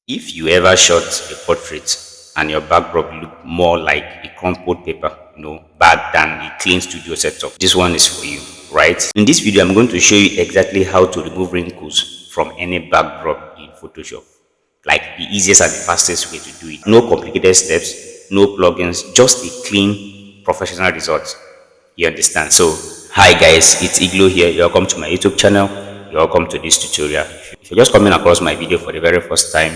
If you ever shot a portrait and your backdrop look more like a crumpled paper, bag than a clean studio setup, this one is for you, right? In this video, I'm going to show you exactly how to remove wrinkles from any backdrop in Photoshop. Like the easiest and the fastest way to do it. No complicated steps, no plugins, just a clean professional result. You understand? So, hi guys, it's Eglow here. You're welcome to my YouTube channel. You're welcome to this tutorial. If you're just coming across my video for the very first time,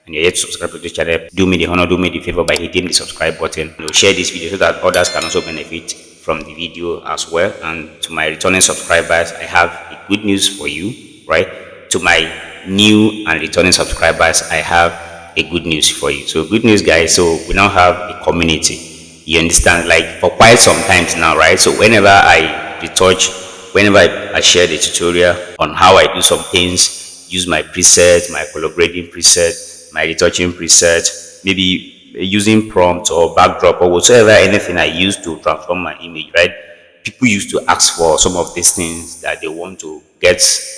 and you're yet to subscribe to this channel, do me the honor, do me the favor by hitting the subscribe button. Share this video so that others can also benefit from the video as well. And to my returning subscribers, I have a good news for you, right? To my new and returning subscribers, I have a good news for you. So good news, guys. So we now have a community. You understand? Like for quite some times now, right? So whenever I retouch, whenever I share the tutorial on how I do some things, use my preset, my color grading preset, my retouching preset, maybe using prompt or backdrop or whatsoever, anything I use to transform my image, right? People used to ask for some of these things that they want to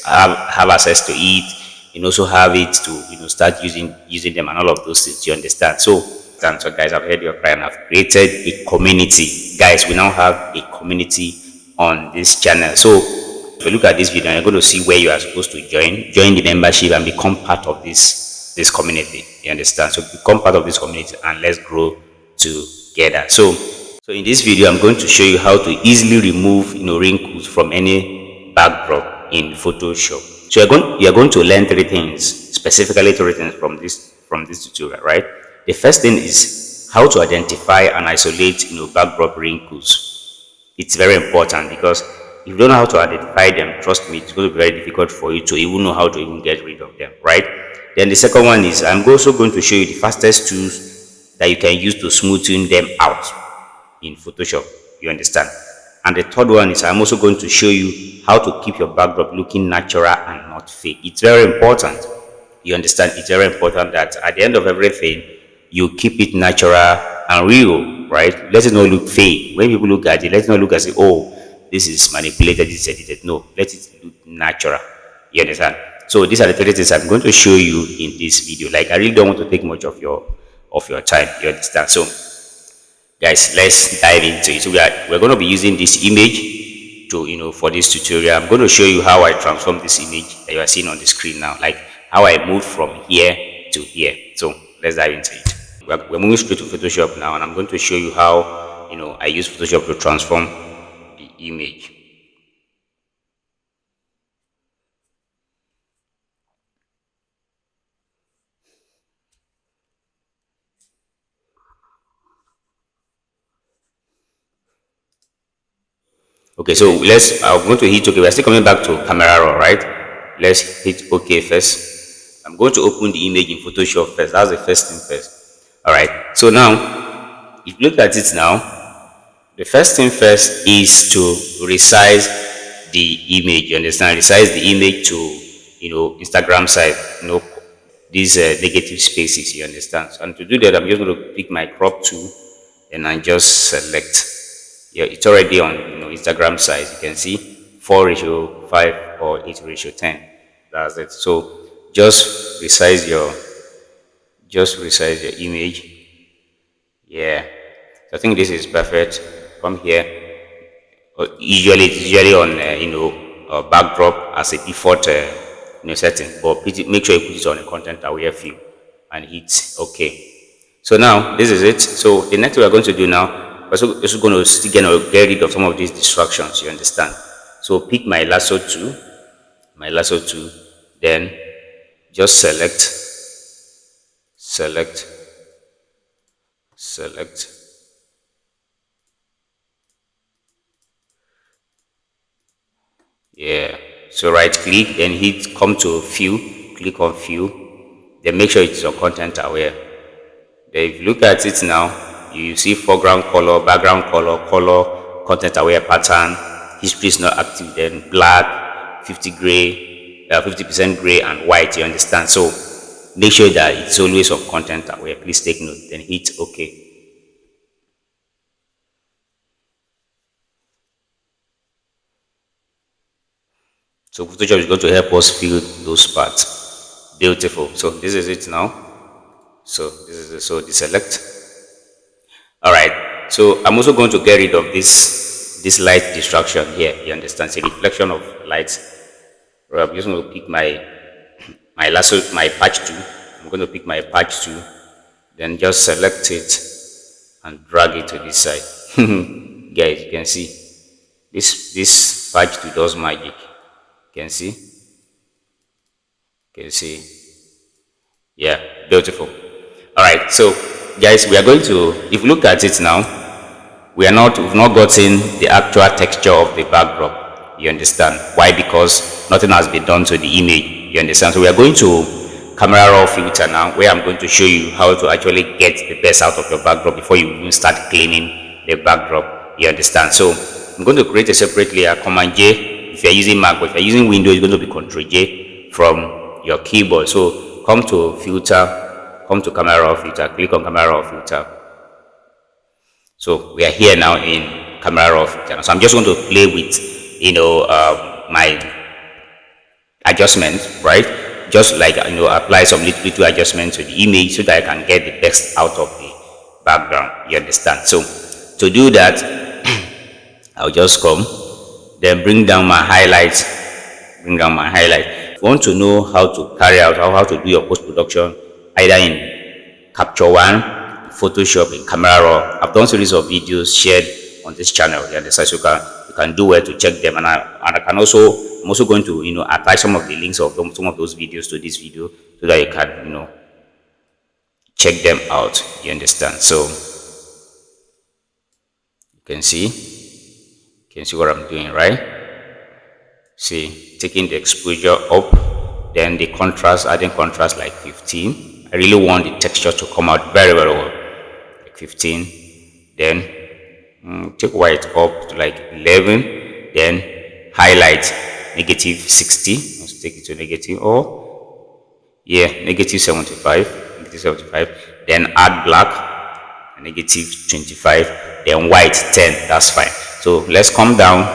have access to it, and also have it to start using them and all of those things. You understand? So guys, I've heard your cry and I've created a community. Guys, we now have a community on this channel. So if you look at this video, you're going to see where you are supposed to join the membership and become part of this community. You understand? So become part of this community and let's grow together. So in this video, I'm going to show you how to easily remove wrinkles from any backdrop in Photoshop. So you're going to learn three things, specifically three things from this tutorial, right? The first thing is how to identify and isolate backdrop wrinkles. It's very important because if you don't know how to identify them, trust me, it's going to be very difficult for you to even know how to even get rid of them, right? Then the second one is I'm also going to show you the fastest tools that you can use to smoothen them out in Photoshop. You understand? And the third one is I'm also going to show you how to keep your backdrop looking natural and not fake. It's very important. You understand? It's very important that at the end of everything, you keep it natural and real, right? Let it not look fake. When people look at it, let it not look as if, oh, this is manipulated, this is edited. No, let it look natural. You understand? So these are the three things I'm going to show you in this video. Like I really don't want to take much of your time. You understand? So guys, let's dive into it. So we're going to be using this image to for this tutorial. I'm going to show you how I transform this image that you are seeing on the screen now, like how I moved from here to here. So let's dive into it. We're moving straight to Photoshop now, and I'm going to show you how I use Photoshop to transform the image. Okay, so I'm going to hit OK. We're still coming back to camera raw, right? Let's hit OK first. I'm going to open the image in Photoshop first. That's the first thing first. All right. So now, if you look at it now, the first thing first is to resize the image. You understand? Resize the image to, Instagram size, these negative spaces. You understand? So, and to do that, I'm just going to pick my crop tool and I just select. Yeah, it's already on Instagram size. You can see 4:5 or 8:10. That's it. So just resize your image. Yeah, so I think this is perfect. Come here. It's usually on backdrop as a default setting, but make sure you put it on a content aware field and hit OK. So now this is it. So the next thing we're going to do now, we're also going to still get rid of some of these distractions. You understand? So pick my lasso tool, then just select. Yeah. So right click, then hit come to view, click on view, then make sure it's on content aware. Then if you look at it now, you see foreground color, background color, content aware pattern, history is not active, then black, 50% gray and white. You understand? So make sure that it's always on content aware. Please take note, then hit OK. So Photoshop is going to help us fill those parts. Beautiful. So this is it now. So this is it. So deselect. All right. So I'm also going to get rid of this light distraction here. You understand? It's a reflection of light. Right, I'm just going to pick my lasso, my patch tool. I'm going to pick my patch tool, then just select it and drag it to this side. Guys, you can see this patch tool does magic. You can see, yeah, beautiful. All right, so guys, we are going to, if you look at it now, we've not gotten the actual texture of the backdrop. You understand why? Because nothing has been done to the image. You understand? So we are going to camera raw filter now, where I'm going to show you how to actually get the best out of your backdrop before you even start cleaning the backdrop. You understand? So I'm going to create a separate layer. Command J if you're using Mac, but if you're using Windows, it's going to be Control J from your keyboard. So come to filter, come to camera raw filter, click on camera raw filter. So we are here now in camera raw filter. So I'm just going to play with, my adjustment, right? Just like, apply some little adjustment to the image so that I can get the best out of the background. You understand? So to do that, I'll just come, then bring down my highlights. If you want to know how to carry out, how to do your post-production, either in Capture One, Photoshop, in Camera Raw, I've done series of videos shared on this channel. You understand? So you can do well to check them, and I can also, I'm also going to attach some of the links of some of those videos to this video so that you can check them out. You understand? So you can see what I'm doing, right? See, taking the exposure up, then the contrast, adding contrast like 15. I really want the texture to come out very well, like 15. Then take white up to like 11, then highlight negative 60. Let's take it to negative, negative 75, then add black, negative 25, then white 10. That's fine. So let's come down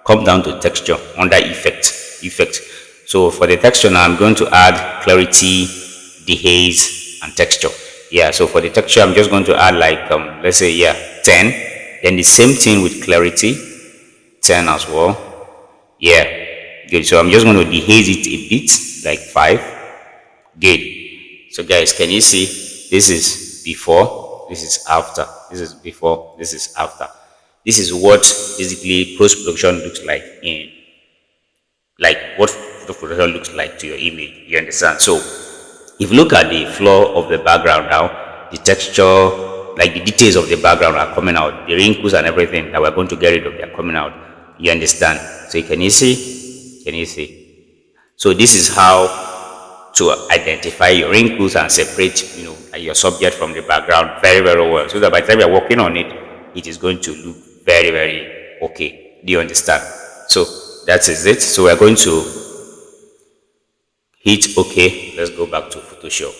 to texture under effect. So for the texture now, I'm going to add clarity, dehaze, and texture. Yeah, so for the texture, I'm just going to add like let's say 10. Then the same thing with clarity, 10 as well. Yeah, good. So I'm just going to dehaze it a bit, like 5. Good. So guys, can you see? This is before, this is after. This is before, this is after. This is what basically post-production looks like, what post-production looks like to your image. You understand? So if you look at the flow of the background now, the texture, like the details of the background are coming out. The wrinkles and everything that we're going to get rid of, they're coming out. You understand? So can you see? So this is how to identify your wrinkles and separate, your subject from the background very, very well. So that by the time you're working on it, it is going to look very, very okay. Do you understand? So that is it. So we're going to hit OK. Let's go back to Photoshop.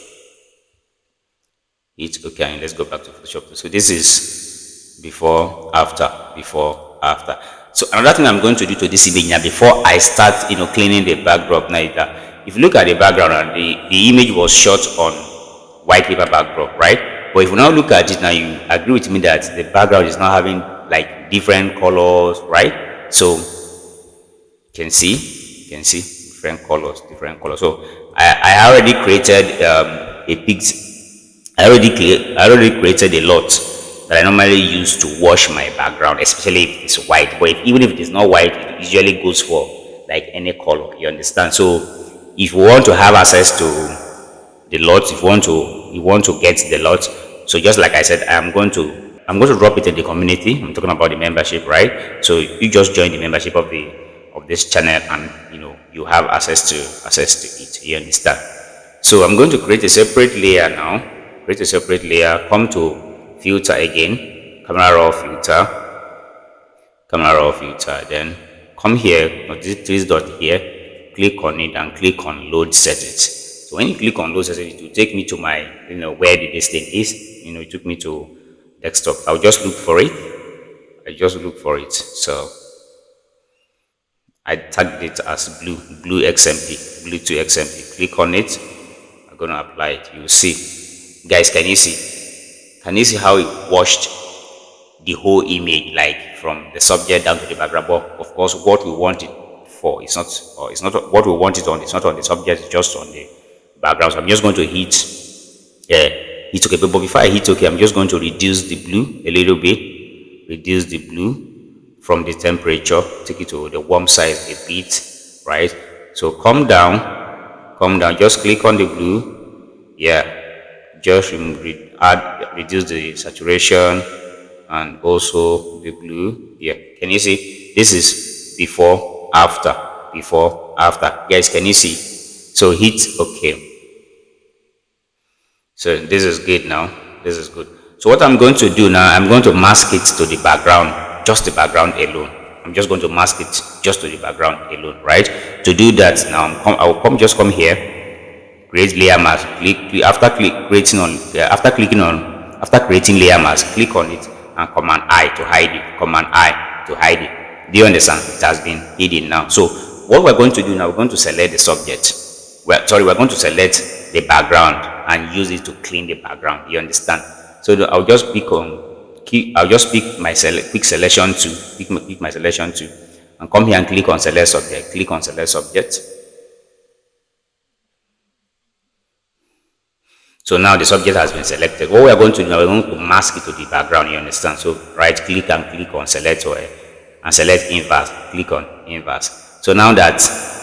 Hit OK and let's go back to Photoshop. So this is before, after, before, after. So another thing I'm going to do to this image now before I start, cleaning the backdrop now is that if you look at the background, the image was shot on white paper backdrop, right? But if you now look at it now, you agree with me that the background is now having like different colors, right? So you can see different colors. So I already created I already created a lot that I normally use to wash my background, especially if it's white. But even if it is not white, it usually goes for like any color. You understand? So if you want to have access to the lot, if you want to get the lot, so just like I said, I'm going to drop it in the community. I'm talking about the membership, right? So you just join the membership of this channel, and you have access to it. You understand? So I'm going to create a separate layer now. Come to filter again, camera raw filter, then come here, this dot here, click on it and click on load settings. So when you click on load settings, it will take me to my, where this thing is. It took me to desktop. I'll just look for it. So I tagged it as blue XMP, blue to XMP. Click on it. I'm going to apply it. You see, guys, can you see? Can you see how it washed the whole image, like from the subject down to the background? But of course, what we want it for, it's not what we want it on. It's not on the subject. It's just on the background. So I'm just going to hit OK. But before I hit OK, I'm just going to reduce the blue a little bit. Reduce the blue from the temperature. Take it to the warm side a bit, right? So come down. Just click on the blue. Yeah, just reduce the saturation and also the blue. Yeah, can you see? This is before after. Guys, can you see? So hit OK. So this is good now. This is good. So what I'm going to do now, I'm going to mask it to the background, just the background alone. I'm just going to mask it just to the background alone, right? To do that now, I will just come here, create layer mask. After creating layer mask, click on it and Command I to hide it. Command I to hide it. Do you understand? It has been hidden now. So what we're going to do now, we're going to select the subject. We're going to select the background and use it to clean the background. You understand? So I'll just pick my quick selection to pick my selection to, and come here and click on select subject. Click on select subject. So now the subject has been selected. What we are going to do now, we're going to mask it to the background. You understand? So right click and click on select and select inverse. Click on inverse. So now that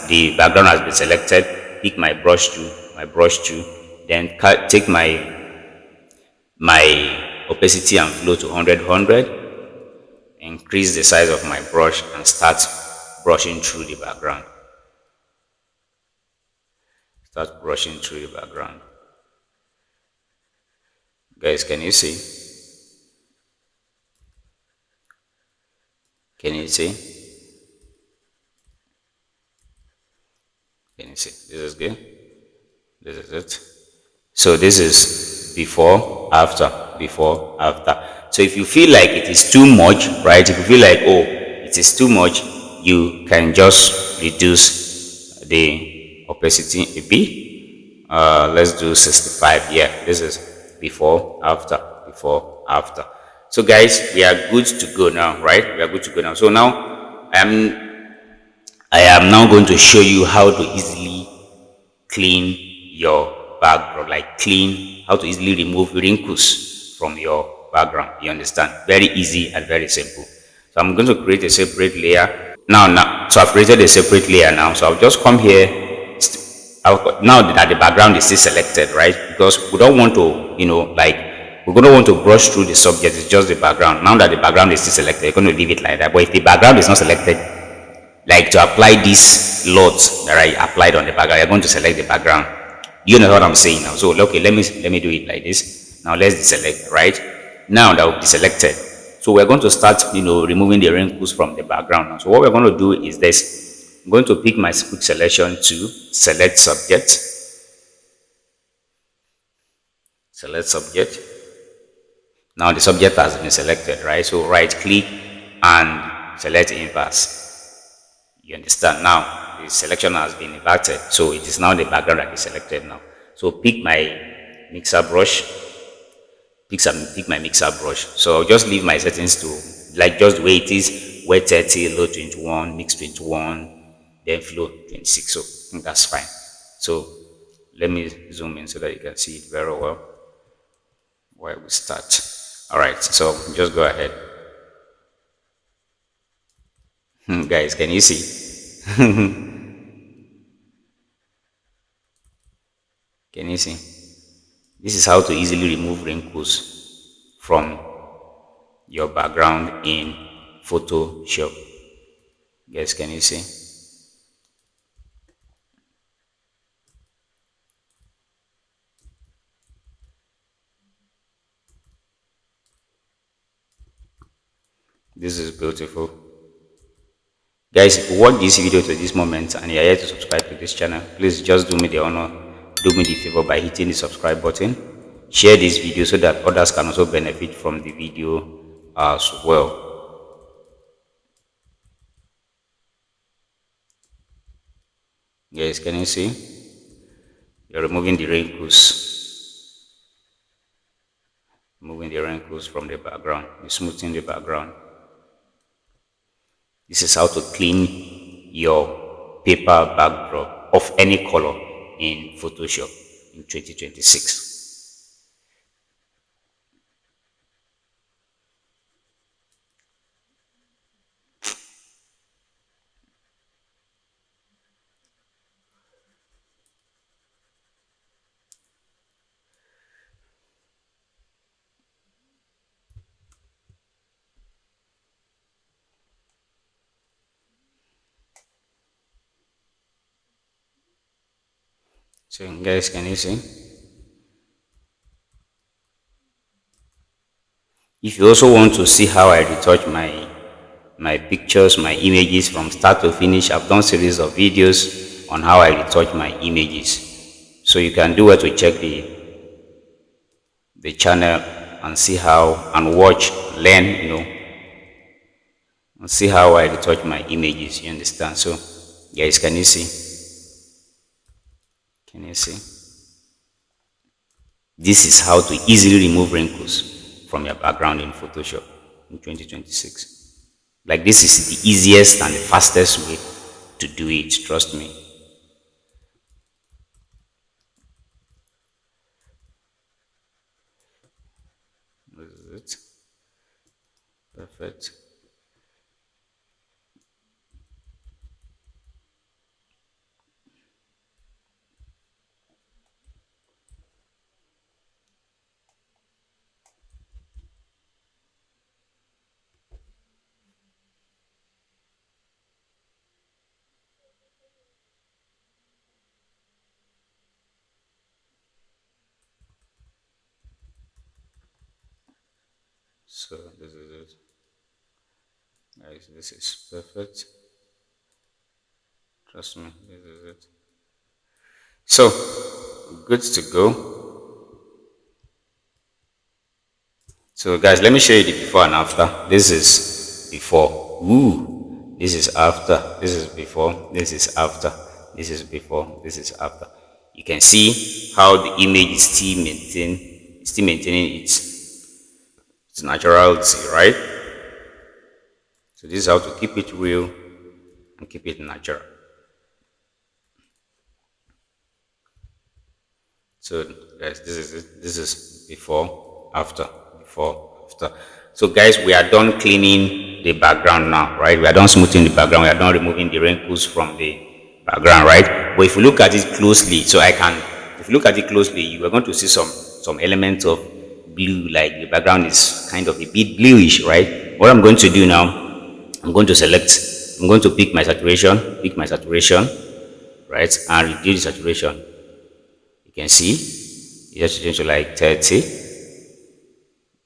the background has been selected, pick my brush tool, then take my opacity and flow to 100, increase the size of my brush and start brushing through the background. Guys, can you see? Can you see? Can you see? This is good. This is it. So this is before, after. So if you feel like it is too much, right? If you feel like, oh, it is too much, you can just reduce the opacity a bit. Let's do 65. Yeah, this is before, after. So guys, we are good to go now, right? We are good to go now. So now I am now going to show you how to easily clean your background, how to easily remove wrinkles from your background. You understand? Very easy and very simple. So I'm going to create a separate layer. So I've created a separate layer now. So I'll just come here. Now that the background is still selected, right? Because we don't want to, we're going to want to brush through the subject. It's just the background. Now that the background is still selected, you're going to leave it like that. But if the background is not selected, like to apply these loads that I applied on the background, you're going to select the background. You know what I'm saying now. So okay, let me do it like this. Now let's deselect, right? Now that will be selected. So we're going to start, removing the wrinkles from the background now. So what we're going to do is this. I'm going to pick my quick selection to select subject. Select subject. Now the subject has been selected, right? So right click and select inverse. You understand? Now the selection has been inverted, so it is now the background that is selected now. So pick my mixer brush. Pick my mixer brush. So I'll just leave my settings to just the way it is: wet 30, low 21, mix 21, then flow 26. So I think that's fine. So let me zoom in so that you can see it very well while we start. All right. So just go ahead. Guys, can you see? Can you see? This is how to easily remove wrinkles from your background in Photoshop. Guys, can you see? This is beautiful. Guys, if you watch this video to this moment and you are here to subscribe to this channel, please just do me the honor, do me the favor by hitting the subscribe button. Share this video so that others can also benefit from the video as well. Guys, can you see? You're removing the wrinkles from the background. You're smoothing the background. This is how to clean your paper backdrop of any color in Photoshop in 2026. So guys, can you see? If you also want to see how I retouch my pictures, my images from start to finish, I've done series of videos on how I retouch my images. So you can do well to check the channel and see how and watch, learn, and see how I retouch my images. You understand? So guys, can you see? Can you see? This is how to easily remove wrinkles from your background in Photoshop in 2026. Like this is the easiest and the fastest way to do it, trust me. This is it. Perfect. So this is it. Guys, this is perfect. Trust me, this is it. So good to go. So guys, let me show you the before and after. This is before. Ooh. This is after. This is before. This is after. This is before. This is after. You can see how the image is still maintaining its naturality, right? So this is how to keep it real and keep it natural. So guys, this is it. This is before, after, before, after. So guys, we are done cleaning the background now, right? We are done smoothing the background. We are done removing the wrinkles from the background, right? But if you look at it closely, if you look at it closely, you are going to see some elements of blue, like the background is kind of a bit bluish, right? What I'm going to do now, I'm going to pick my saturation, right? And reduce the saturation. You can see it just change to like 30.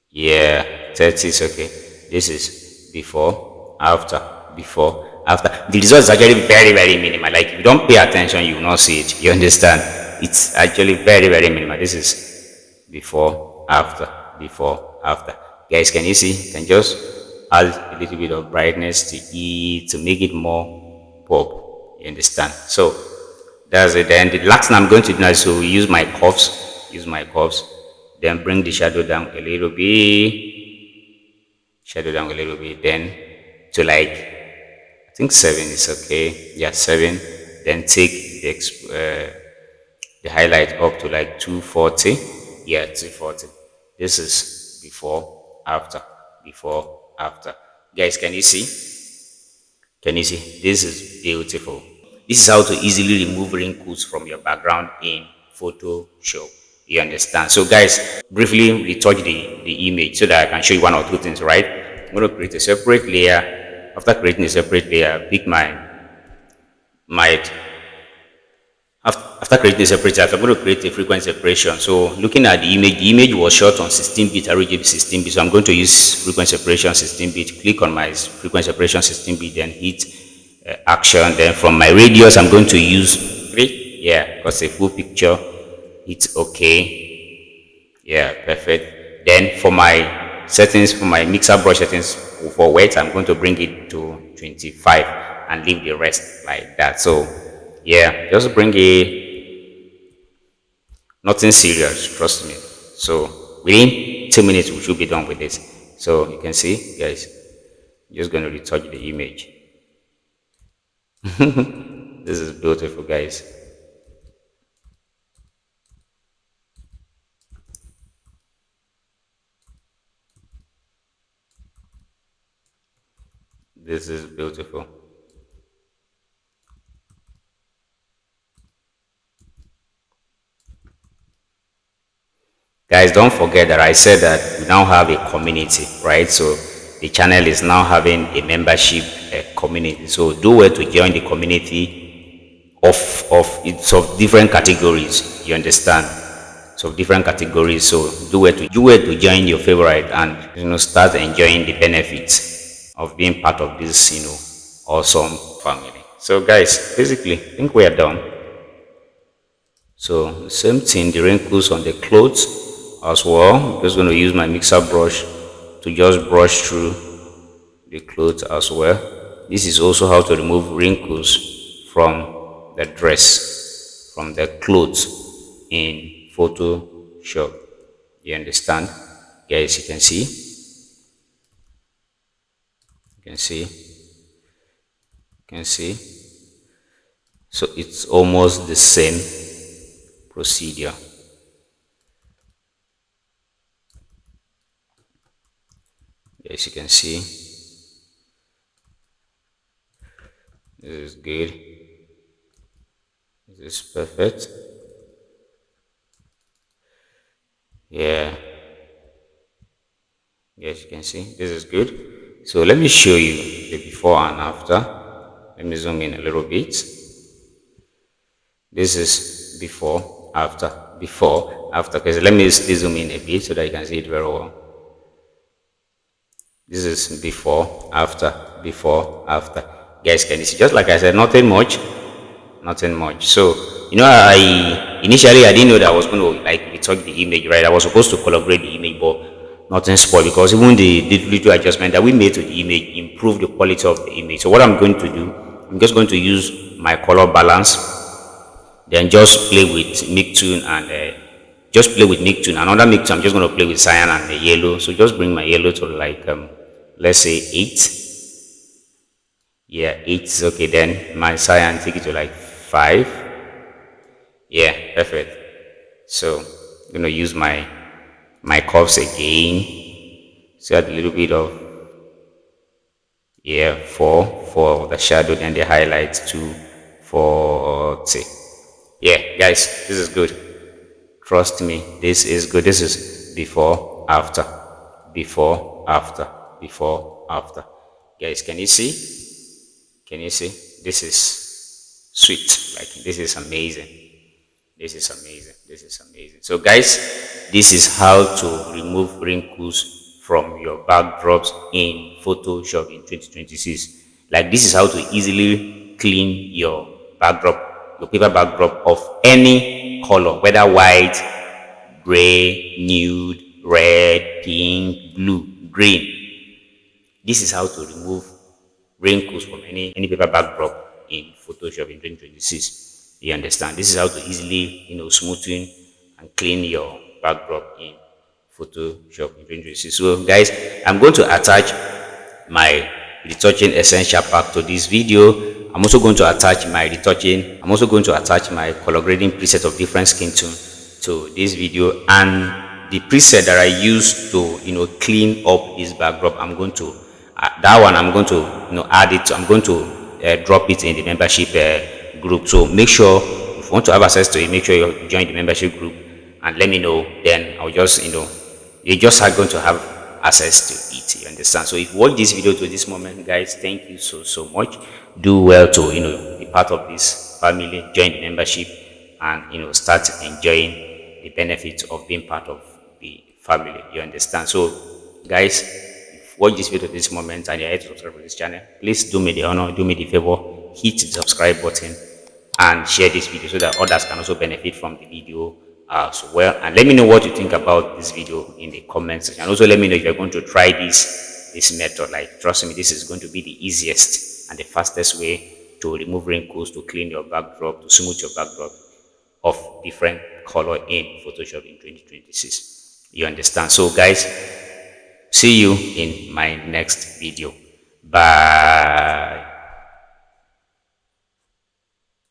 Yeah, 30 is okay. This is before, after, before, after. The result is actually very, very minimal. Like if you don't pay attention, you will not see it. You understand? It's actually very, very minimal. This is before, after, before, after. Guys, can you see? Can just add a little bit of brightness to it to make it more pop. You understand? So that's it. Then the last thing I'm going to do now is to use my curves, then bring the shadow down a little bit, then to like, I think 7 is okay. Yeah, 7. Then take the highlight up to like 240. Yeah, 240. This is before, after, before, after. Guys, can you see? Can you see? This is beautiful. This is how to easily remove wrinkles from your background in Photoshop. You understand? So guys, briefly retouch the image so that I can show you one or two things, right? I'm going to create a separate layer. After creating a separate layer, pick my after creating a separate layer, I'm going to create a frequency separation. So looking at the image was shot on 16-bit, RGB 16-bit. So I'm going to use frequency separation 16-bit. Click on my frequency separation 16-bit, then hit action. Then from my radius, I'm going to use 3. Yeah, because a full picture. It's okay. Yeah, perfect. Then for my settings, for my mixer brush settings for wet, I'm going to bring it to 25 and leave the rest like that. So Yeah, just bring a nothing serious, trust me. So within 2 minutes we should be done with this. So you can see, guys, just going to retouch the image. This is beautiful, guys. This is beautiful. Guys, don't forget that I said that we now have a community, right? So the channel is now having a membership community. So do well to join the community it's of different categories. You understand? So different categories. So do well to join your favorite and start enjoying the benefits of being part of this awesome family. So guys, basically, I think we are done. So same thing, the wrinkles on the clothes as well. I'm just going to use my mixer brush to just brush through the clothes as well. This is also how to remove wrinkles from the dress, from the clothes in Photoshop. You understand? Guys, you can see. You can see. You can see. So it's almost the same procedure. As you can see, this is good. This is perfect. Yeah. Yes, you can see this is good. So let me show you the before and after. Let me zoom in a little bit. This is before, after. Okay, so let me still zoom in a bit so that you can see it very well. This is before, after. Guys, can you see? Just like I said, nothing much. So I initially I didn't know that I was going to like retouch the image, right? I was supposed to collaborate the image, but nothing spoiled because even the little adjustment that we made to the image improved the quality of the image. So what I'm going to do, I'm just going to use my color balance, then just play with make tune and just play with make tune. Another make tune, I'm just going to play with cyan and the yellow. So just bring my yellow to like let's say 8. Yeah, 8 is okay. Then my cyan, take it to like 5. Yeah, perfect. So I'm gonna use my curves again. So add a little bit of 4 for the shadow, then the highlights 2 for yeah, guys, this is good. Trust me, this is good. This is before, after, before, after, before, after. Guys, can you see? Can you see? This is sweet. Like this is amazing. This is amazing. This is amazing. So guys, this is how to remove wrinkles from your backdrops in Photoshop in 2026. Like this is how to easily clean your backdrop, your paper backdrop of any color, whether white, gray, nude, red, pink, blue, green. This is how to remove wrinkles from any paper backdrop in Photoshop in 2026. You understand? This is how to easily, smoothen and clean your backdrop in Photoshop in 2026. So guys, I'm going to attach my retouching essential pack to this video. I'm also going to attach my retouching. I'm also going to attach my color grading preset of different skin tone to this video, and the preset that I use to clean up this backdrop. I'm going to that one I'm going to add it. I'm going to drop it in the membership group. So make sure if you want to have access to it, make sure you join the membership group and let me know. Then I'll just you just are going to have access to it. You understand? So if you watch this video to this moment, guys, thank you so much. Do well to be part of this family, join the membership, and start enjoying the benefits of being part of the family. You understand? So guys, if you watch this video to this moment and you're here to subscribe to this channel, please do me the honor, do me the favor, hit the subscribe button and share this video so that others can also benefit from the video as well. And let me know what you think about this video in the comment section. And also let me know if you're going to try this method. Like, trust me, this is going to be the easiest and the fastest way to remove wrinkles, to clean your backdrop, to smooth your backdrop of different color in Photoshop in 2026. You understand? So guys, see you in my next video. Bye.